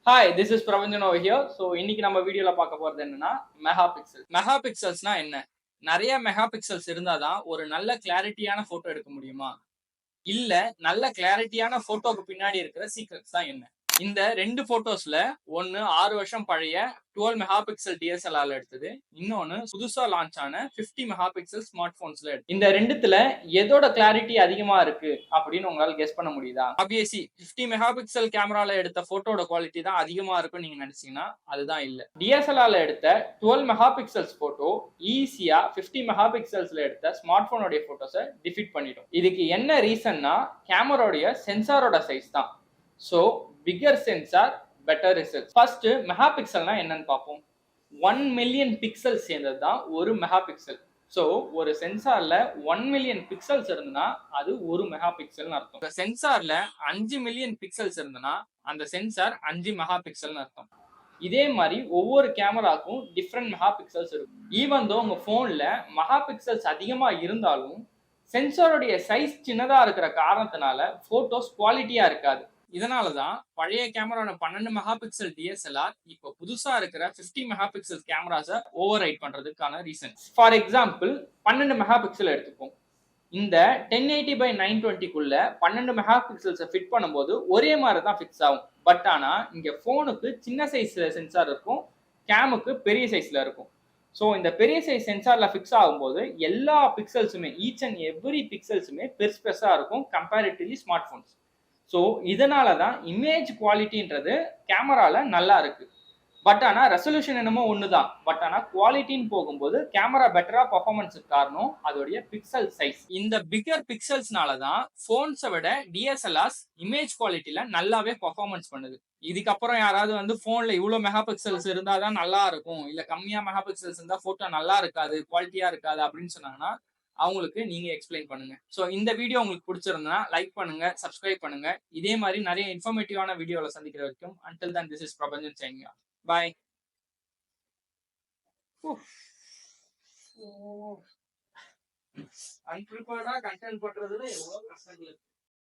Hi, this is Prabanjan over here. So இன்னைக்கு நம்ம வீடியோல பார்க்க போறது என்னன்னா மெகா பிக்சல். மெகா பிக்சல்ஸ்னா என்ன? நிறைய மெகா பிக்சல்ஸ் இருந்தாதான் ஒரு நல்ல கிளாரிட்டியான போட்டோ எடுக்க முடியுமா? இல்ல நல்ல கிளாரிட்டியான போட்டோக்கு பின்னாடி இருக்கிற சீக்ரெட்ஸ் தான் என்ன? இந்த ரெண்டு போட்டோஸ்ல ஒன்னு 6 வருஷம் பழைய 12 மெகா பிக்சல் DSLRல எடுத்தது, இன்னொன்னு புதுசா லான்ச் ஆன 50 மெகா பிக்சல் ஸ்மார்ட் போன்ஸ்ல எடுத்தது. இந்த ரெண்டுத்துல எதோட கிளாரிட்டி அதிகமா இருக்கு அப்படின்னு உங்களால கெஸ் பண்ண முடியுதா? ஆப்வியஸ்லி 50 மெகா பிக்சல் கேமரால எடுத்த போட்டோட குவாலிட்டி தான் அதிகமா இருக்கும்னு நீங்க நினைச்சீங்கன்னா அதுதான் இல்ல. DSLRல எடுத்த 12 மெகா பிக்சல்ஸ் போட்டோ ஈஸியா 50 மெகா பிக்சல்ஸ்ல எடுத்த ஸ்மார்ட் போனோட போட்டோஸை டிஃபீட் பண்ணிடும். இதுக்கு என்ன ரீசன்னா கேமராவுடைய சென்சாரோட சைஸ் தான். So bigger sensor better results. First mega பிக்சல்னா என்னன்னு பார்ப்போம். 1 மில்லியன் பிக்சல் சேர்ந்தது தான் ஒரு மெகா பிக்சல். ஸோ ஒரு சென்சார்ல 1 மில்லியன் பிக்சல்ஸ் இருந்ததுன்னா அது ஒரு மெகா பிக்சல்னு அர்த்தம். சென்சார்ல 5 மில்லியன் பிக்சல்ஸ் இருந்ததுன்னா அந்த சென்சார் 5 மெகா பிக்சல்னு அர்த்தம். இதே மாதிரி ஒவ்வொரு கேமராக்கும் டிஃப்ரெண்ட் மெகா பிக்சல்ஸ் இருக்கும். ஈவன் தோ உங்க போன்ல மெகா பிக்சல்ஸ் அதிகமா இருந்தாலும் சென்சாரோடைய சைஸ் சின்னதா இருக்கிற காரணத்தினால போட்டோஸ் குவாலிட்டியா இருக்காது. இதனாலதான் பழைய கேமரான 12 மெகா பிக்சல் DSLR இப்போ புதுசா இருக்கிற 50 மெகா பிக்சல் கேமராஸை ஓவர் ரைட் பண்றதுக்கான reason. For example 12 mega pixel எடுத்துப்போம். இந்த 1080x920க்குள்ள 12 மெகா பிக்சல்ஸை ஃபிட் பண்ணும்போது ஒரே மாதிரி தான் ஃபிக்ஸ் ஆகும். பட் ஆனா இங்க போனுக்கு சின்ன சைஸ்ல சென்சார் இருக்கும், கேமுக்கு பெரிய சைஸ்ல இருக்கும். ஸோ இந்த பெரிய சைஸ் சென்சார்ல ஃபிக்ஸ் ஆகும்போது எல்லா பிக்சல்ஸுமே ஈச் அண்ட் எவ்ரி பிக்சல்ஸுமே பெருசா இருக்கும் கம்பேரிட்டிவ்லி ஸ்மார்ட் போன்ஸ். ஸோ இதனால தான் இமேஜ் குவாலிட்டின்றது கேமரால நல்லா இருக்கு. பட் ஆனால் ரெசல்யூஷன் என்னமோ ஒன்று தான். பட் ஆனால் குவாலிட்டின்னு போகும்போது கேமரா பெட்டரா பர்ஃபார்மன்ஸுக்கு காரணம் அதோடைய பிக்சல் சைஸ். இந்த பிகர் பிக்சல்ஸ்னால தான் ஃபோன்ஸை விட DSLRs இமேஜ் குவாலிட்டியில நல்லாவே பர்ஃபார்மன்ஸ் பண்ணுது. இதுக்கப்புறம் யாராவது வந்து ஃபோன்ல இவ்வளோ மெகா பிக்சல்ஸ் இருந்தால் தான் நல்லா இருக்கும், இல்லை கம்மியாக மெகா பிக்சல்ஸ் இருந்தால் ஃபோட்டோ நல்லா இருக்காது, குவாலிட்டியா இருக்காது அப்படின்னு சொன்னாங்கன்னா அவங்களுக்கு நீங்க எக்ஸ்பிளைன் பண்ணுங்க. ஸோ இந்த வீடியோ உங்களுக்கு பிடிச்சிருந்தா லைக் பண்ணுங்க, சப்ஸ்கிரைப் பண்ணுங்க. இதே மாதிரி நிறைய இன்ஃபர்மேட்டிவான வீடியோல சந்திக்கிற வரைக்கும் until then this is Prabanjan signing off. Bye. அன்பிரிப்பேர்டா கண்டென்ட் பண்றதுல எவ்வளவு கஷ்டங்கள் இருக்கு.